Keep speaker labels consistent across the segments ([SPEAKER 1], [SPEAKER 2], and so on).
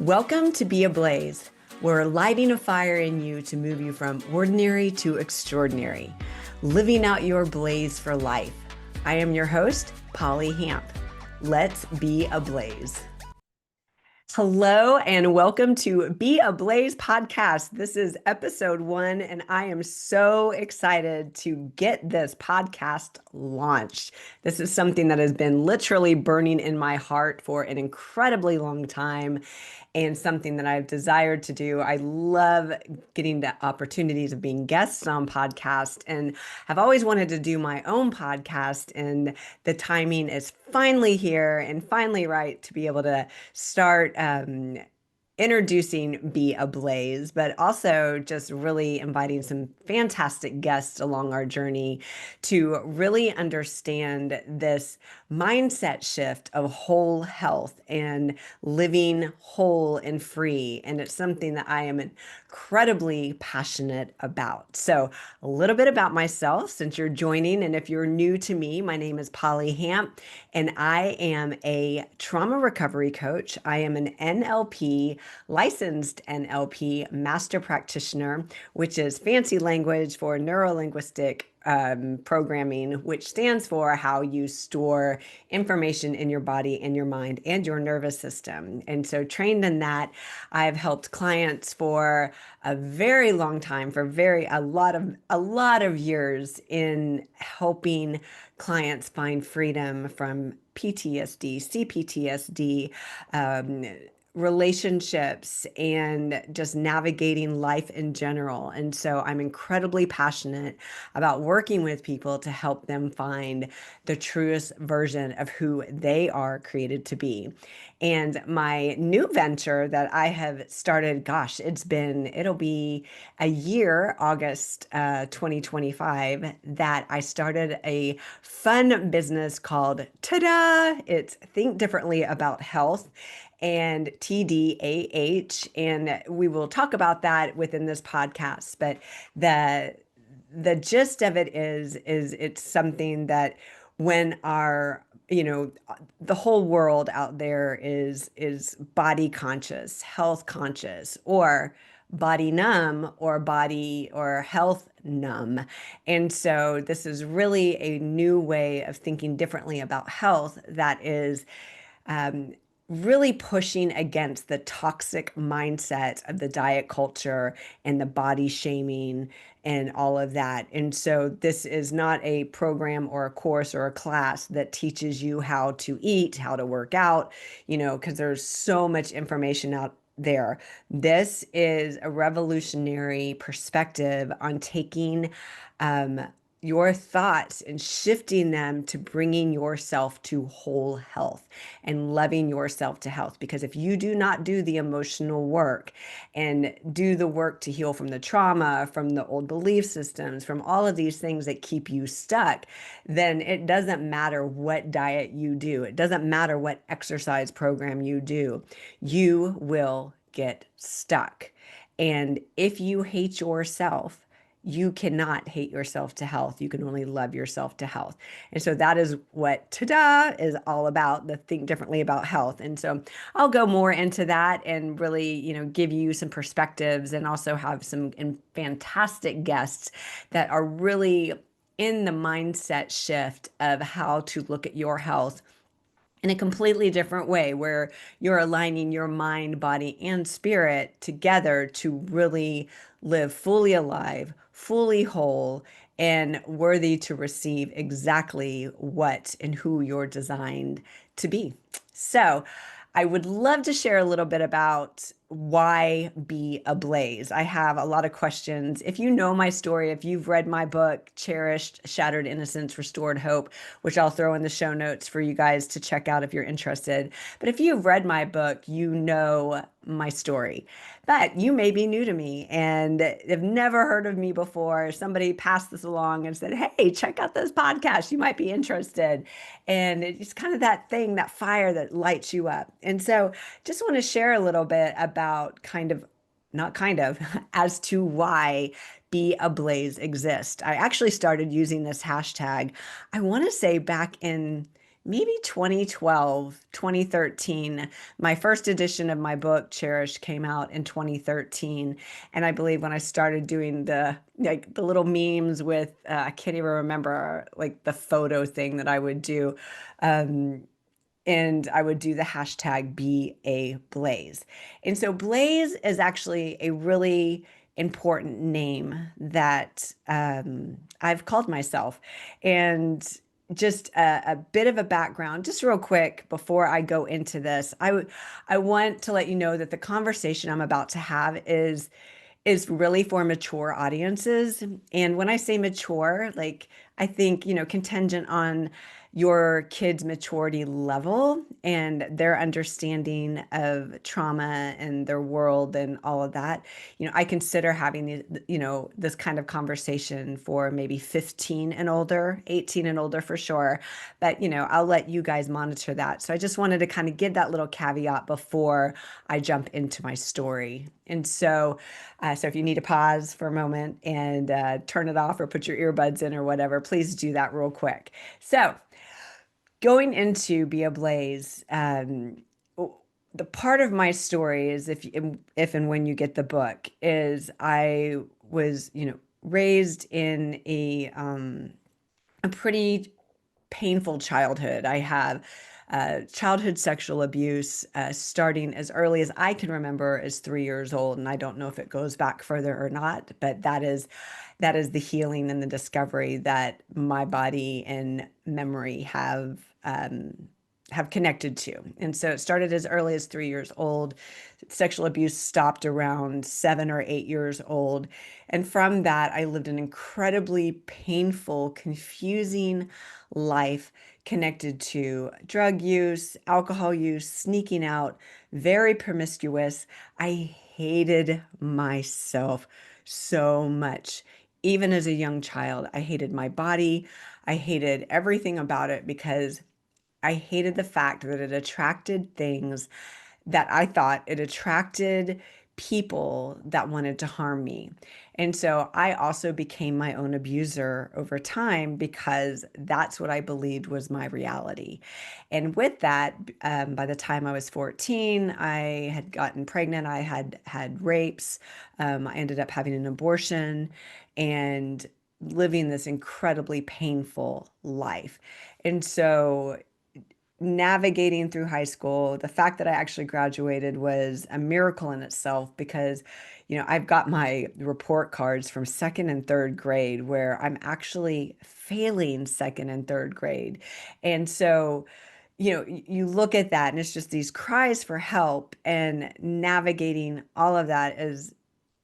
[SPEAKER 1] Welcome to Be Ablaze. We're lighting a fire in you to move you from ordinary to extraordinary, living out your blaze for life. I am your host, Polly Hamp. Let's be ablaze. Hello and welcome to Be Ablaze podcast. This is episode 1, and I am so excited to get this podcast launched. This is something that has been literally burning in my heart for an incredibly long time and something that I've desired to do. I love getting the opportunities of being guests on podcasts and have always wanted to do my own podcast, and the timing is finally here and finally right to be able to start introducing Be Ablaze, but also just really inviting some fantastic guests along our journey to really understand this mindset shift of whole health and living whole and free. And it's something that I am incredibly passionate about. So, a little bit about myself since you're joining. And if you're new to me, my name is Polly Hamp, and I am a trauma recovery coach. I am an NLP, licensed NLP master practitioner, which is fancy language for neuro-linguistic programming, which stands for how you store information in your body and your mind and your nervous system. And so, trained in that, I've helped clients for a very long time, for a lot of years, in helping clients find freedom from PTSD, CPTSD, relationships, and just navigating life in general. And so I'm incredibly passionate about working with people to help them find the truest version of who they are created to be. And my new venture that I have started, gosh, it'll be a year, August 2025, that I started a fun business called Ta-da! It's Think Differently About Health and TDAH. And we will talk about that within this podcast. But the gist of it is it's something that when the whole world out there is body conscious, health conscious, or body numb, or body or health numb. And so this is really a new way of thinking differently about health that is really pushing against the toxic mindset of the diet culture and the body shaming and all of that. And so this is not a program or a course or a class that teaches you how to eat, how to work out, because there's so much information out there. This is a revolutionary perspective on taking your thoughts and shifting them to bringing yourself to whole health and loving yourself to health. Because if you do not do the emotional work and do the work to heal from the trauma, from the old belief systems, from all of these things that keep you stuck, then it doesn't matter what diet you do. It doesn't matter what exercise program you do. You will get stuck. And if you hate yourself, you cannot hate yourself to health. You can only love yourself to health. And so that is what Ta-da is all about, the Think Differently About Health. And so I'll go more into that and really, give you some perspectives, and also have some fantastic guests that are really in the mindset shift of how to look at your health in a completely different way, where you're aligning your mind, body, and spirit together to really live fully alive, fully whole, and worthy to receive exactly what and who you're designed to be. So, I would love to share a little bit about why Be Ablaze. I have a lot of questions. If you know my story, if you've read my book, Cherished, Shattered Innocence, Restored Hope, which I'll throw in the show notes for you guys to check out if you're interested. But if you've read my book, you know my story. But you may be new to me and have never heard of me before. Somebody passed this along and said, hey, check out this podcast. You might be interested. And it's kind of that thing, that fire that lights you up. And so just want to share a little bit about as to why Be Ablaze exists. I actually started using this hashtag, I want to say back in maybe 2012, 2013. My first edition of my book, Cherish, came out in 2013. And I believe when I started doing the little memes with, I can't even remember like the photo thing that I would do. Um, and I would do the hashtag be a Blaze. And so Blaze is actually a really important name that I've called myself. And just a bit of a background, just real quick before I go into this, I want to let you know that the conversation I'm about to have is really for mature audiences. And when I say mature, like I think, contingent on your kid's maturity level and their understanding of trauma and their world and all of that. I consider having this kind of conversation for maybe 15 and older, 18 and older for sure. But, I'll let you guys monitor that. So I just wanted to kind of give that little caveat before I jump into my story. And so if you need to pause for a moment and turn it off or put your earbuds in or whatever, please do that real quick. So going into Be a Blaze, the part of my story is if and when you get the book is I was, raised in a pretty painful childhood. I have childhood sexual abuse starting as early as I can remember as 3 years old, and I don't know if it goes back further or not, but that is the healing and the discovery that my body and memory have connected to. And so it started as early as 3 years old. Sexual abuse stopped around 7 or 8 years old. And from that, I lived an incredibly painful, confusing life connected to drug use, alcohol use, sneaking out, very promiscuous. I hated myself so much. Even as a young child, I hated my body. I hated everything about it because I hated the fact that it attracted things that I thought it attracted people that wanted to harm me. And so I also became my own abuser over time because that's what I believed was my reality. And with that, by the time I was 14, I had gotten pregnant, I had had rapes, I ended up having an abortion and living this incredibly painful life. And so navigating through high school, the fact that I actually graduated was a miracle in itself because, I've got my report cards from second and third grade where I'm actually failing second and third grade. And so, you look at that and it's just these cries for help and navigating all of that as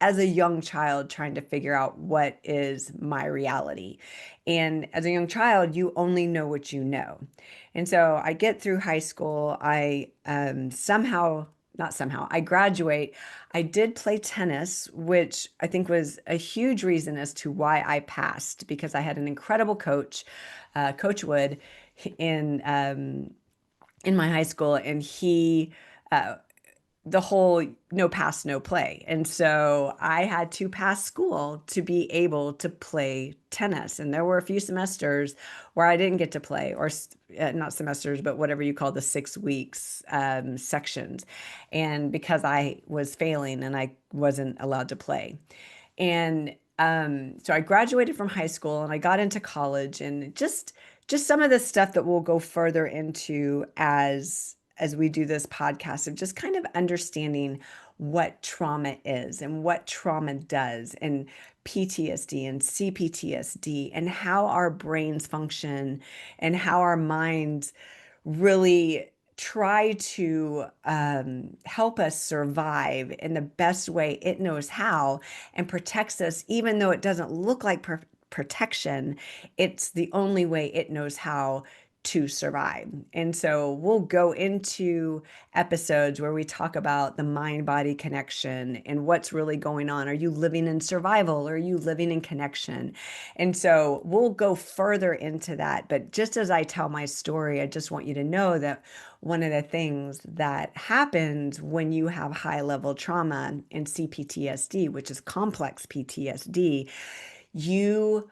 [SPEAKER 1] a young child trying to figure out what is my reality. And as a young child, you only know what you know. And so I get through high school. I not somehow, I graduate. I did play tennis, which I think was a huge reason as to why I passed because I had an incredible coach, Coach Wood, in my high school, and he uh, the whole no pass, no play. And so I had to pass school to be able to play tennis. And there were a few semesters where I didn't get to play, or not semesters, but whatever you call the 6 weeks sections. And because I was failing and I wasn't allowed to play. And so I graduated from high school and I got into college and just some of the stuff that we'll go further into as we do this podcast of just kind of understanding what trauma is and what trauma does and PTSD and CPTSD and how our brains function and how our minds really try to help us survive in the best way it knows how and protects us, even though it doesn't look like protection. It's the only way it knows how to survive. And so we'll go into episodes where we talk about the mind body connection and what's really going on. Are you living in survival or are you living in connection? And so we'll go further into that. But just as I tell my story, I just want you to know that one of the things that happens when you have high level trauma and CPTSD, which is complex PTSD, you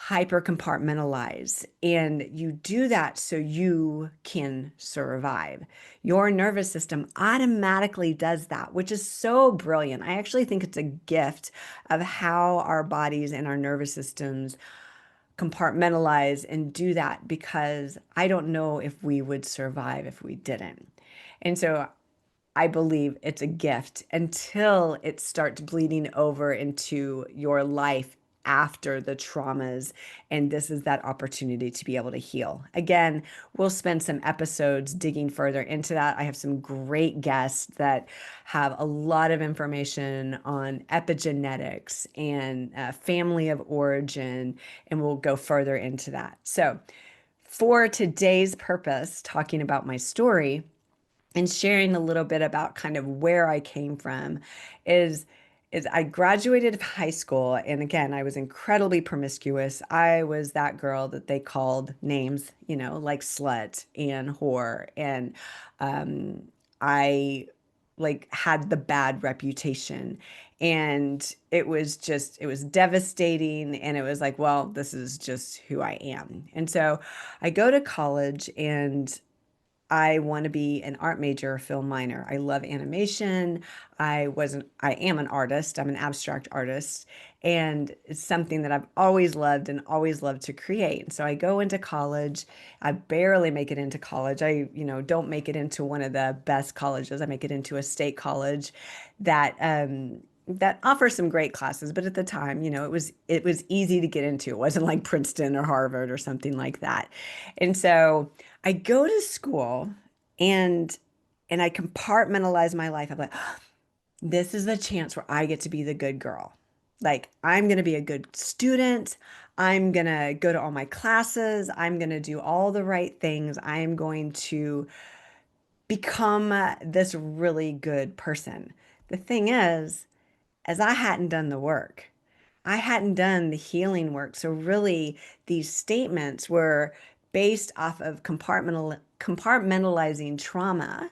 [SPEAKER 1] hyper compartmentalize. And you do that so you can survive. Your nervous system automatically does that, which is so brilliant. I actually think it's a gift of how our bodies and our nervous systems compartmentalize and do that, because I don't know if we would survive if we didn't. And so I believe it's a gift until it starts bleeding over into your life after the traumas. And this is that opportunity to be able to heal. Again, we'll spend some episodes digging further into that. I have some great guests that have a lot of information on epigenetics and family of origin, and we'll go further into that. So, for today's purpose, talking about my story, and sharing a little bit about kind of where I came from is is I graduated high school, and again, I was incredibly promiscuous. I was that girl that they called names, like slut and whore, and um, I like had the bad reputation, and it was devastating, and it was like, well, this is just who I am. And so I go to college, and I want to be an art major, film minor. I love animation. I am an artist. I'm an abstract artist. And it's something that I've always loved and always loved to create. So I go into college. I barely make it into college. Don't make it into one of the best colleges. I make it into a state college that offers some great classes. But at the time, it was easy to get into. It wasn't like Princeton or Harvard or something like that. And so I go to school, and I compartmentalize my life. I'm like, this is the chance where I get to be the good girl. Like, I'm going to be a good student. I'm going to go to all my classes. I'm going to do all the right things. I'm going to become this really good person. The thing is, as I hadn't done the work, I hadn't done the healing work. So really, these statements were based off of compartmentalizing trauma.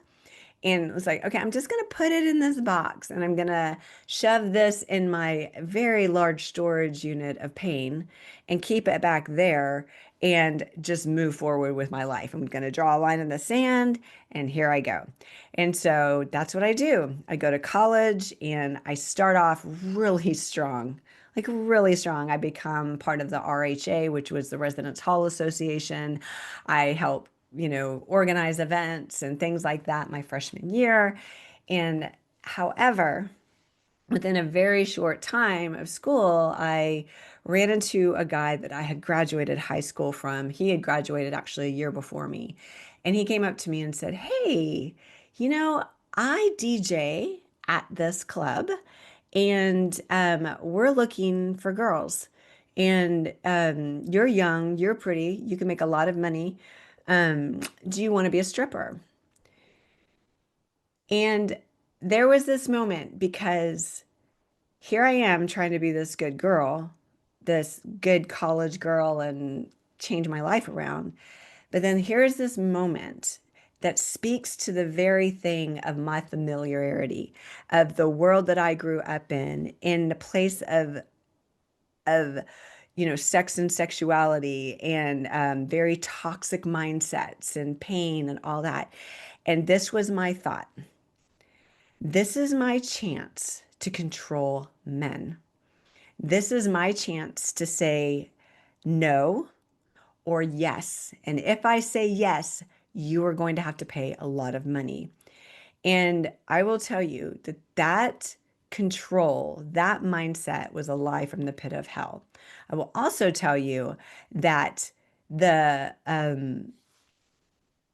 [SPEAKER 1] And it was like, okay, I'm just going to put it in this box, and I'm going to shove this in my very large storage unit of pain and keep it back there and just move forward with my life. I'm going to draw a line in the sand, and here I go. And so that's what I do. I go to college, and I start off really strong, like really strong. I become part of the RHA, which was the Residence Hall Association. I help organize events and things like that my freshman year. And however, within a very short time of school, I ran into a guy that I had graduated high school from. He had graduated actually a year before me. And he came up to me and said, "Hey, I DJ at this club, and we're looking for girls. And you're young, you're pretty, you can make a lot of money. Do you want to be a stripper?" And there was this moment, because here I am trying to be this good girl, this good college girl, and change my life around. But then here's this moment that speaks to the very thing of my familiarity, of the world that I grew up in the place of sex and sexuality, and very toxic mindsets and pain and all that. And this was my thought. This is my chance to control men. This is my chance to say no or yes. And if I say yes, you are going to have to pay a lot of money. And I will tell you that that control, that mindset was a lie from the pit of hell. I will also tell you that the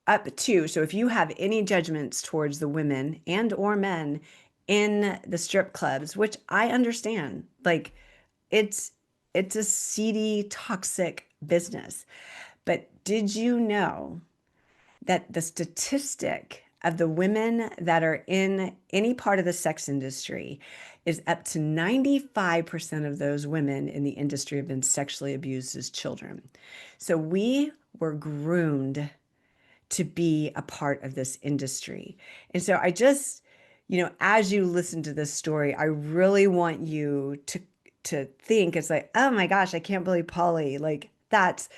[SPEAKER 1] up to, so if you have any judgments towards the women and or men in the strip clubs, which I understand, like it's it's a seedy, toxic business. But did you know that the statistic of the women that are in any part of the sex industry is up to 95% of those women in the industry have been sexually abused as children? So we were groomed to be a part of this industry. And so I just, as you listen to this story, I really want you to think. It's like, oh my gosh, I can't believe Polly, like that's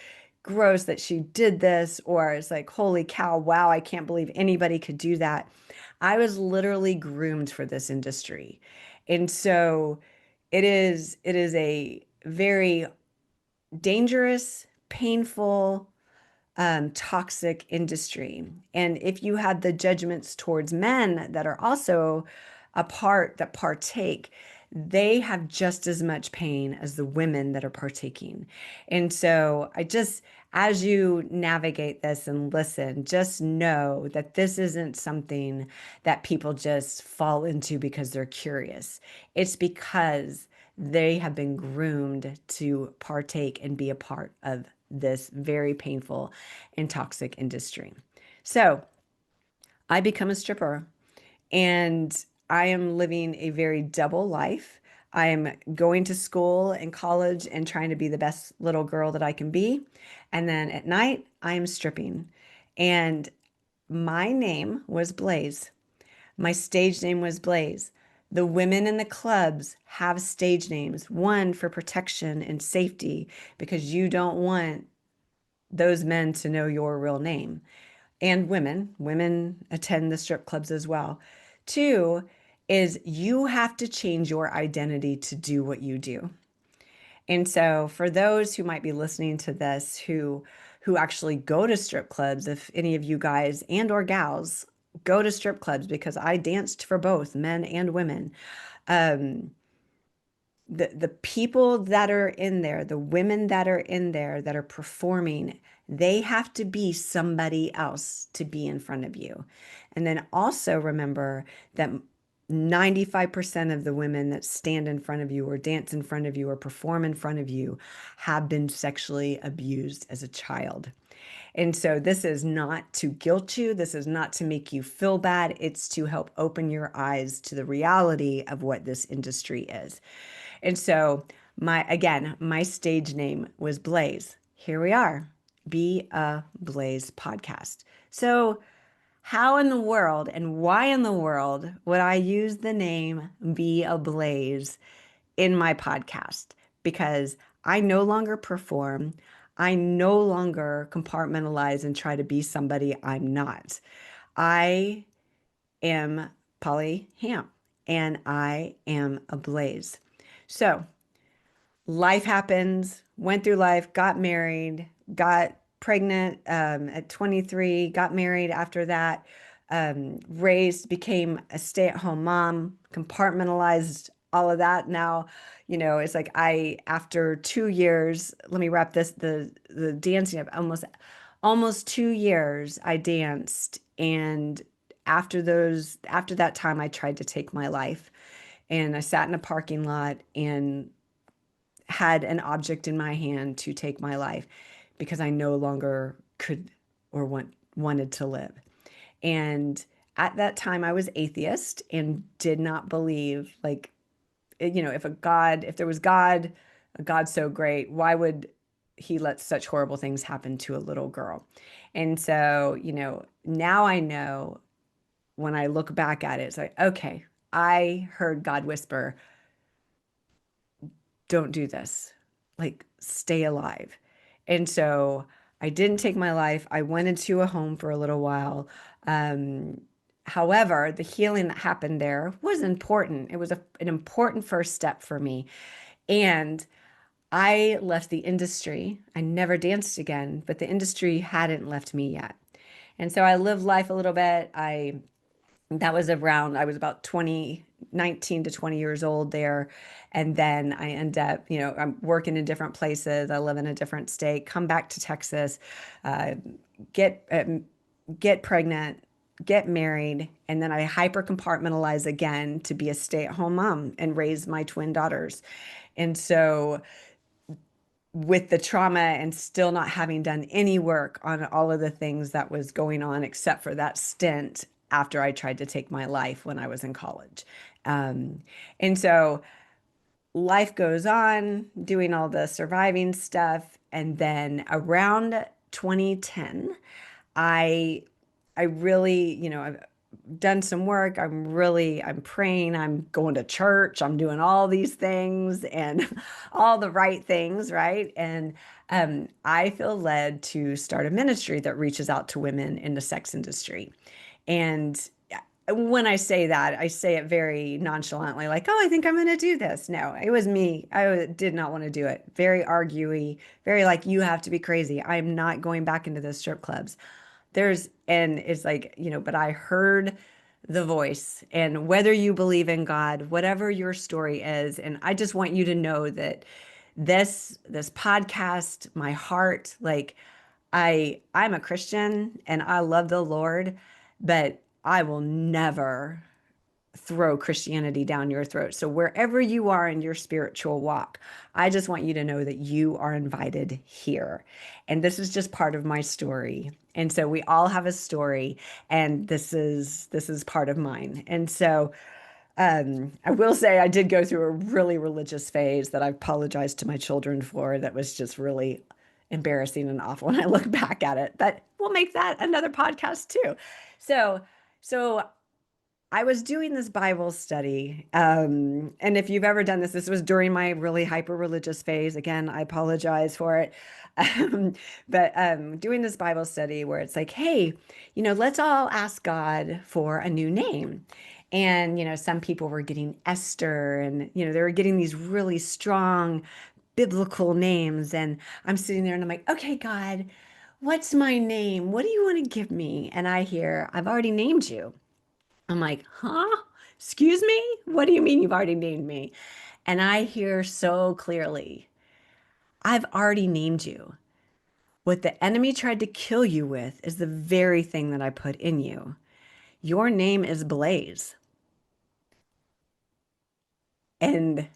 [SPEAKER 1] gross that she did this, or it's like, holy cow, wow, I can't believe anybody could do that. I was literally groomed for this industry. And so it is a very dangerous, painful, toxic industry. And if you had the judgments towards men that are also a part that partake, they have just as much pain as the women that are partaking. And so as you navigate this and listen, just know that this isn't something that people just fall into because they're curious. It's because they have been groomed to partake and be a part of this very painful and toxic industry. So I become a stripper and I am living a very double life. I am going to school and college and trying to be the best little girl that I can be. And then at night, I am stripping. And my name was Blaze. My stage name was Blaze. The women in the clubs have stage names, one for protection and safety, because you don't want those men to know your real name. And women attend the strip clubs as well. Two is you have to change your identity to do what you do. And so for those who might be listening to this who actually go to strip clubs, if any of you guys and or gals go to strip clubs, because I danced for both men and women, um, the people that are in there, the women that are in there that are performing, they have to be somebody else to be in front of you. And then also remember that 95% of the women that stand in front of you or dance in front of you or perform in front of you have been sexually abused as a child. And so this is not to guilt you. This is not to make you feel bad. It's to help open your eyes to the reality of what this industry is. And so my stage name was Blaze. Here we are. Be a Blaze podcast. So how in the world and why in the world would I use the name Be a Blaze in my podcast? Because I no longer perform. I no longer compartmentalize and try to be somebody I'm not. I am Polly Ham and I am a Blaze. So life happens, went through life, got married, got pregnant at 23, got married after that, raised, became a stay-at-home mom, compartmentalized all of that. Now, it's like after 2 years, let me wrap the dancing up, almost 2 years I danced. And after that time, I tried to take my life. And I sat in a parking lot and had an object in my hand to take my life because I no longer could or wanted to live. And at that time, I was atheist and did not believe, like, if there was God, a God so great, why would he let such horrible things happen to a little girl? And so, now I know when I look back at it, it's like, okay, I heard God whisper, don't do this. Like, stay alive. And so I didn't take my life. I went into a home for a little while. Um, However, the healing that happened there was important. It was an important first step for me. And I left the industry. I never danced again, but the industry hadn't left me yet. And so I lived life a little bit. I was about 19 to 20 years old there. And then I end up, I'm working in different places. I live in a different state, come back to Texas, uh, get, get pregnant, get married. And then I hyper compartmentalize again to be a stay-at-home mom and raise my twin daughters. And so with the trauma and still not having done any work on all of the things that was going on, except for that stint after I tried to take my life when I was in college. Um, and so life goes on, doing all the surviving stuff. And then around 2010, I I really, done some work. I'm praying, I'm going to church, I'm doing all these things and all the right things, right? And I feel led to start a ministry that reaches out to women in the sex industry. And when I say that, I say it very nonchalantly, like, oh, I think I'm going to do this. No, it was me. Did not want to do it. Very arguey, very like, you have to be crazy. I'm not going back into those strip clubs. And it's like, but I heard the voice, and whether you believe in God, whatever your story is, and I just want you to know that this podcast, my heart, like I'm a Christian and I love the Lord, but I will never throw Christianity down your throat. So wherever you are in your spiritual walk, I just want you to know that you are invited here. And this is just part of my story. And so we all have a story, and this is part of mine. And so I will say I did go through a really religious phase that I apologized to my children for. That was just really embarrassing and awful when I look back at it. But we'll make that another podcast too. So, so I was doing this Bible study. And if you've ever done this, this was during my really hyper religious phase. Again, I apologize for it. But doing this Bible study where it's like, hey, let's all ask God for a new name. And, some people were getting Esther, and, they were getting these really strong biblical names. And I'm sitting there and I'm like, okay, God, what's my name? What do you want to give me? And I hear, I've already named you. I'm like, huh? Excuse me? What do you mean you've already named me? And I hear so clearly, I've already named you. What the enemy tried to kill you with is the very thing that I put in you. Your name is Blaze. And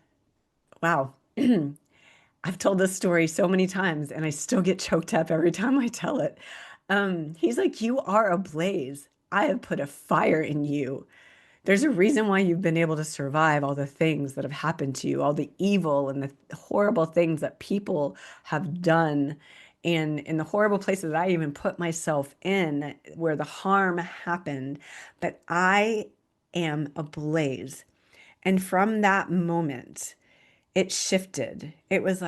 [SPEAKER 1] wow, I've told this story so many times and I still get choked up every time I tell it. He's like, you are a blaze. I have put a fire in you. There's a reason why you've been able to survive all the things that have happened to you, all the evil and the horrible things that people have done, and in the horrible places that I even put myself in where the harm happened. But I am ablaze. And from that moment, it shifted. It was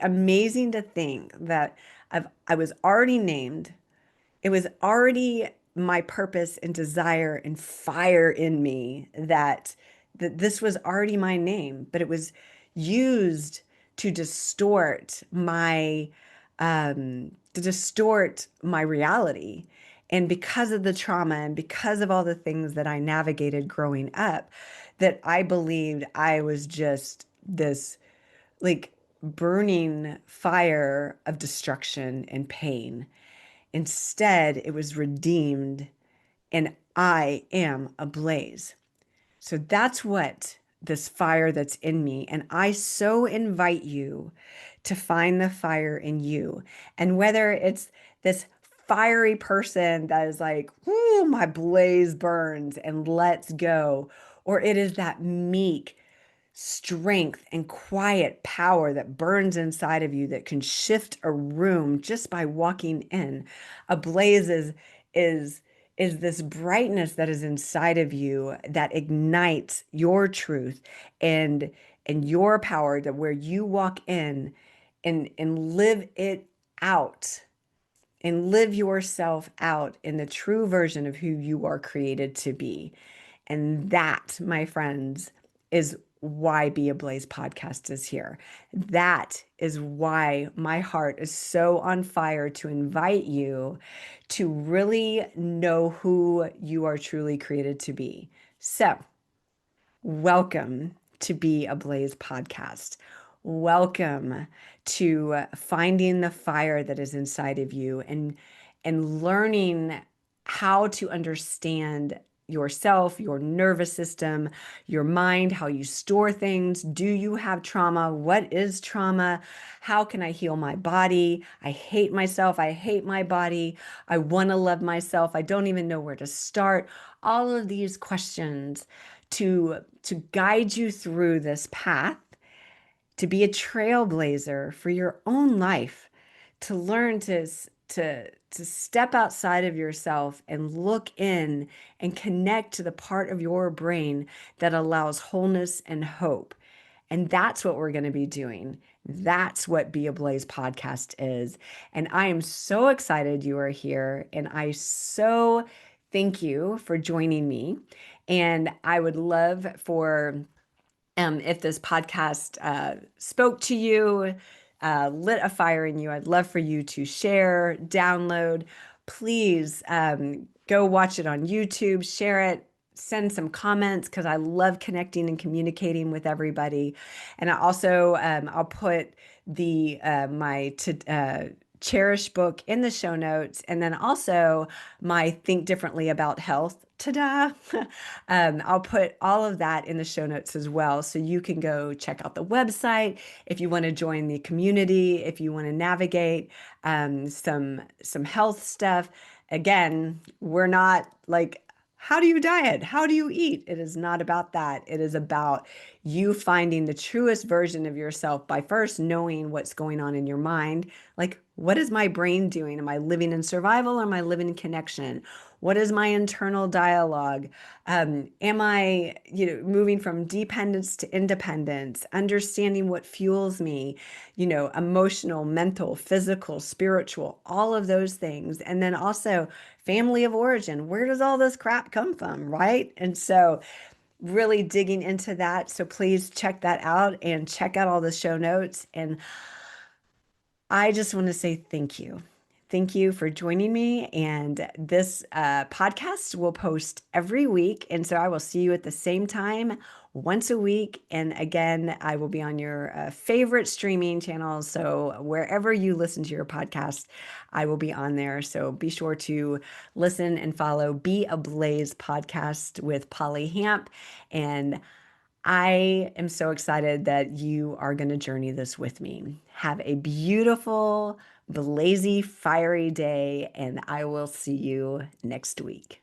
[SPEAKER 1] amazing to think that I was already named. It was already my purpose and desire and fire in me that this was already my name, but it was used to distort my reality. And because of the trauma and because of all the things that I navigated growing up, that I believed I was just this like burning fire of destruction and pain. Instead, it was redeemed, and I am ablaze. So that's what this fire that's in me. And I so invite you to find the fire in you. And whether it's this fiery person that is like, "Ooh, my blaze burns and let's go," or it is that meek strength and quiet power that burns inside of you that can shift a room just by walking in. A blaze is is this brightness that is inside of you that ignites your truth and your power, that where you walk in and live it out and live yourself out in the true version of who you are created to be. And that, my friends, is why Be a Blaze podcast is here. That is why my heart is so on fire to invite you to really know who you are truly created to be. So, welcome to Be a Blaze podcast. Welcome to finding the fire that is inside of you and learning how to understand yourself, your nervous system, your mind, how you store things. Do you have trauma? What is trauma? How can I heal my body? I hate myself. I hate my body. I want to love myself. I don't even know where to start. All of these questions to guide you through this path, to be a trailblazer for your own life, to learn to to step outside of yourself and look in and connect to the part of your brain that allows wholeness and hope. And that's what we're going to be doing. That's what Be Ablaze podcast is. And I am so excited you are here. And I so thank you for joining me. And I would love for if this podcast spoke to you, lit a fire in you, I'd love for you to share, download. Please go watch it on YouTube, share it, send some comments because I love connecting and communicating with everybody. And I also, I'll put the my Cherish book in the show notes, and then also my Think Differently About Health. Ta-da! I'll put all of that in the show notes as well. So you can go check out the website if you want to join the community, if you want to navigate some health stuff. Again, we're not like, how do you diet? How do you eat? It is not about that. It is about you finding the truest version of yourself by first knowing what's going on in your mind. Like, what is my brain doing? Am I living in survival or am I living in connection? What is my internal dialogue? Am I, moving from dependence to independence, understanding what fuels me, emotional, mental, physical, spiritual, all of those things. And then also family of origin. Where does all this crap come from, right? And so really digging into that. So please check that out and check out all the show notes. And I just want to say thank you. Thank you for joining me. And this podcast will post every week. And so I will see you at the same time once a week. And again, I will be on your favorite streaming channels. So wherever you listen to your podcast, I will be on there. So be sure to listen and follow Be Ablaze podcast with Polly Hamp. And I am so excited that you are going to journey this with me. Have a beautiful, blazy, fiery day, and I will see you next week.